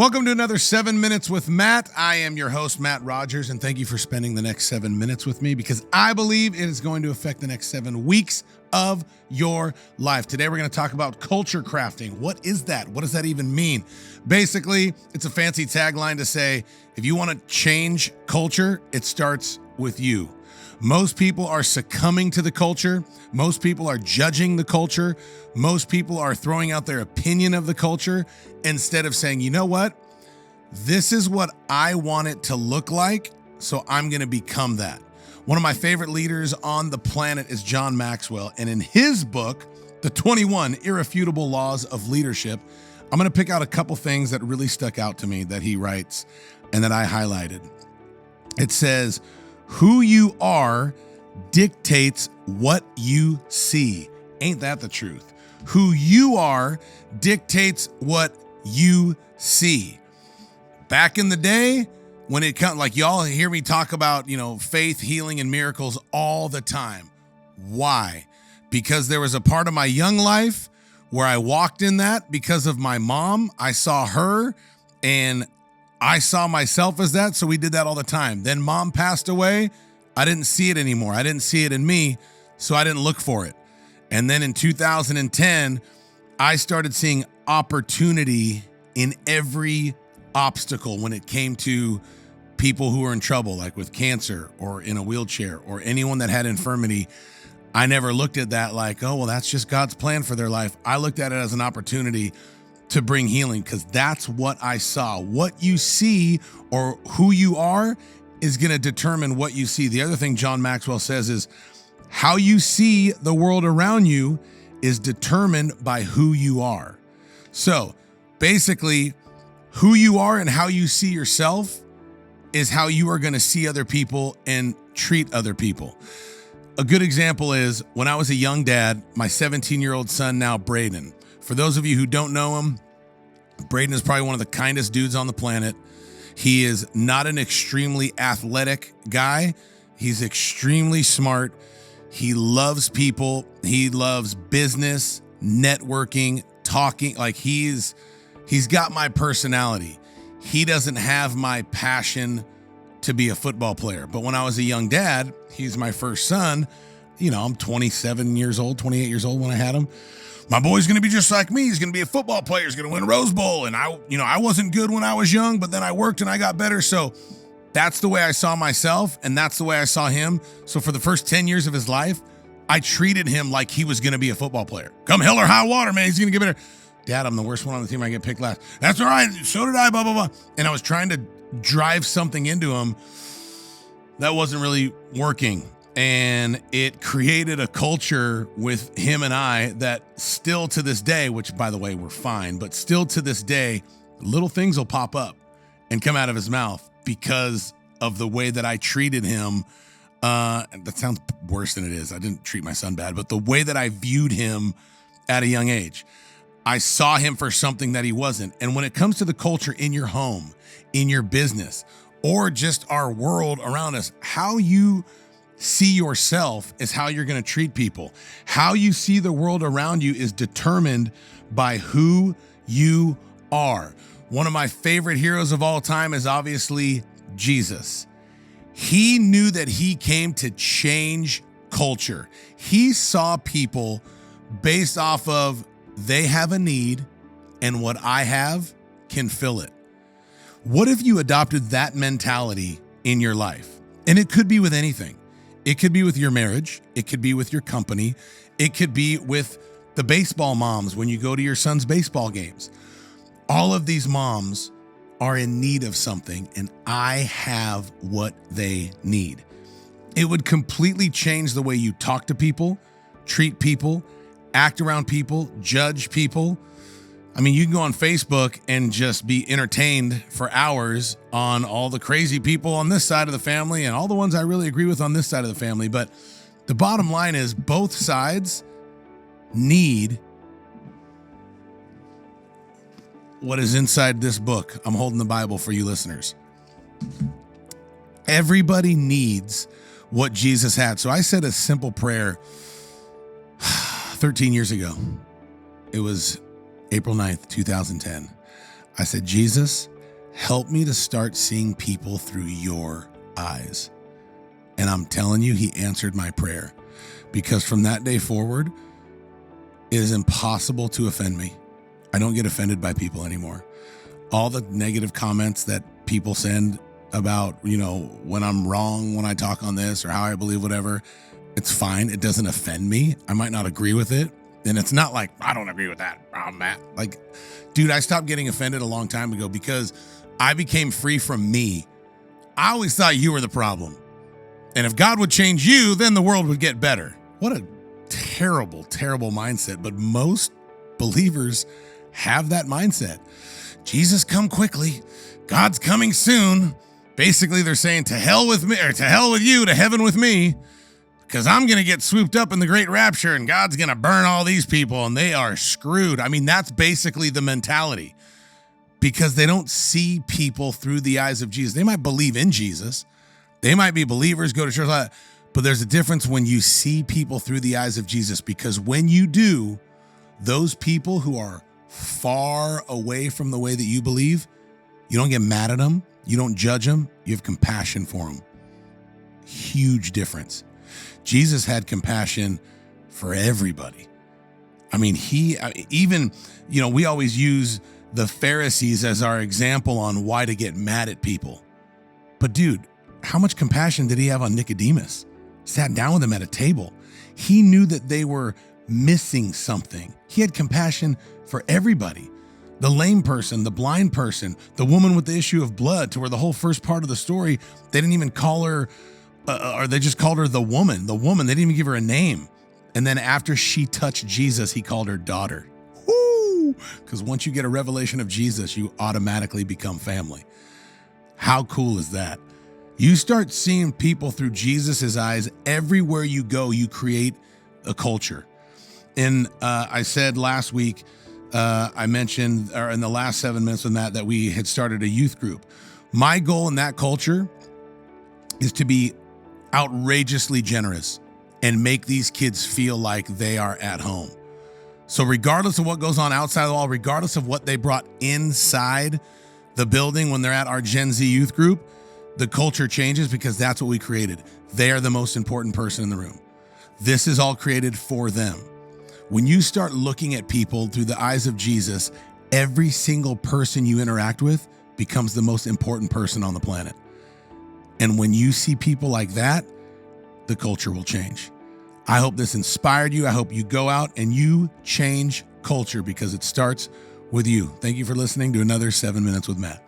Welcome to another 7 Minutes with Matt. I am your host, Matt Rogers, and thank you for spending the next 7 minutes with me because I believe it is going to affect the next 7 weeks of your life. Today, we're going to talk about culture crafting. What is that? What does that even mean? Basically, it's a fancy tagline to say, if you want to change culture, it starts with you. Most people are succumbing to the culture. Most people are judging the culture. Most people are throwing out their opinion of the culture instead of saying, you know what? This is what I want it to look like, so I'm going to become that. One of my favorite leaders on the planet is John Maxwell. And in his book, The 21 Irrefutable Laws of Leadership, I'm going to pick out a couple things that really stuck out to me that he writes and that I highlighted. It says, who you are dictates what you see. Ain't that the truth? Who you are dictates what you see. Back in the day, when it comes, like y'all hear me talk about, faith, healing, and miracles all the time. Why? Because there was a part of my young life where I walked in that because of my mom. I saw her and I saw myself as that, so we did that all the time. Then mom passed away. I didn't see it anymore. I didn't see it in me, so I didn't look for it. And then in 2010, I started seeing opportunity in every obstacle when it came to people who were in trouble, like with cancer or in a wheelchair or anyone that had infirmity. I never looked at that like, oh, well, that's just God's plan for their life. I looked at it as an opportunity to bring healing because that's what I saw. What you see or who you are is going to determine what you see. The other thing John Maxwell says is how you see the world around you is determined by who you are. So basically, who you are and how you see yourself is how you are going to see other people and treat other people. A good example is when I was a young dad, my 17-year-old son now, Braden. For those of you who don't know him, Braden is probably one of the kindest dudes on the planet. He is not an extremely athletic guy. He's extremely smart. He loves people. He loves business, networking, talking. Like he's got my personality. He doesn't have my passion to be a football player. But when I was a young dad, he's my first son. I'm 27 years old, 28 years old when I had him. My boy's going to be just like me. He's going to be a football player. He's going to win a Rose Bowl. And I wasn't good when I was young, but then I worked and I got better. So that's the way I saw myself. And that's the way I saw him. So for the first 10 years of his life, I treated him like he was going to be a football player. Come hell or high water, man. He's going to get better. Dad, I'm the worst one on the team. I get picked last. That's all right. So did I, blah, blah, blah. And I was trying to drive something into him that wasn't really working. And it created a culture with him and I that still to this day, which by the way, we're fine, but still to this day, little things will pop up and come out of his mouth because of the way that I treated him. That sounds worse than it is. I didn't treat my son bad, but the way that I viewed him at a young age, I saw him for something that he wasn't. And when it comes to the culture in your home, in your business, or just our world around us, how you see yourself is how you're going to treat people. How you see the world around you is determined by who you are. One of my favorite heroes of all time is obviously Jesus. He knew that he came to change culture. He saw people based off of they have a need and what I have can fill it. What if you adopted that mentality in your life? And it could be with anything. It could be with your marriage. It could be with your company. It could be with the baseball moms when you go to your son's baseball games. All of these moms are in need of something, and I have what they need. It would completely change the way you talk to people, treat people, act around people, judge people. I mean, you can go on Facebook and just be entertained for hours on all the crazy people on this side of the family and all the ones I really agree with on this side of the family. But the bottom line is both sides need what is inside this book. I'm holding the Bible for you listeners. Everybody needs what Jesus had. So I said a simple prayer 13 years ago. It was April 9th, 2010. I said, Jesus, help me to start seeing people through your eyes. And I'm telling you, he answered my prayer, because from that day forward, it is impossible to offend me. I don't get offended by people anymore. All the negative comments that people send about, when I'm wrong, when I talk on this or how I believe whatever, it's fine. It doesn't offend me. I might not agree with it. And it's not like, I don't agree with that, Matt. Like, dude, I stopped getting offended a long time ago because I became free from me. I always thought you were the problem. And if God would change you, then the world would get better. What a terrible, terrible mindset. But most believers have that mindset. Jesus, come quickly. God's coming soon. Basically, they're saying, to hell with me, or to hell with you, to heaven with me, because I'm going to get swooped up in the great rapture and God's going to burn all these people and they are screwed. I mean, that's basically the mentality, because they don't see people through the eyes of Jesus. They might believe in Jesus. They might be believers, go to church, but there's a difference when you see people through the eyes of Jesus, because when you do, those people who are far away from the way that you believe, you don't get mad at them. You don't judge them. You have compassion for them. Huge difference. Jesus had compassion for everybody. I mean, we always use the Pharisees as our example on why to get mad at people. But dude, how much compassion did he have on Nicodemus? Sat down with him at a table. He knew that they were missing something. He had compassion for everybody. The lame person, the blind person, the woman with the issue of blood, to where the whole first part of the story, they didn't even call her, or they just called her the woman. The woman, they didn't even give her a name. And then after she touched Jesus, he called her daughter. Woo! Because once you get a revelation of Jesus, you automatically become family. How cool is that? You start seeing people through Jesus's eyes. Everywhere you go, you create a culture. And I said last week, I mentioned, or in the last 7 minutes on that we had started a youth group. My goal in that culture is to be outrageously generous and make these kids feel like they are at home. So regardless of what goes on outside the wall, regardless of what they brought inside the building when they're at our Gen Z youth group, the culture changes, because that's what we created. They are the most important person in the room. This is all created for them. When you start looking at people through the eyes of Jesus, every single person you interact with becomes the most important person on the planet. And when you see people like that, the culture will change. I hope this inspired you. I hope you go out and you change culture, because it starts with you. Thank you for listening to another 7 Minutes with Matt.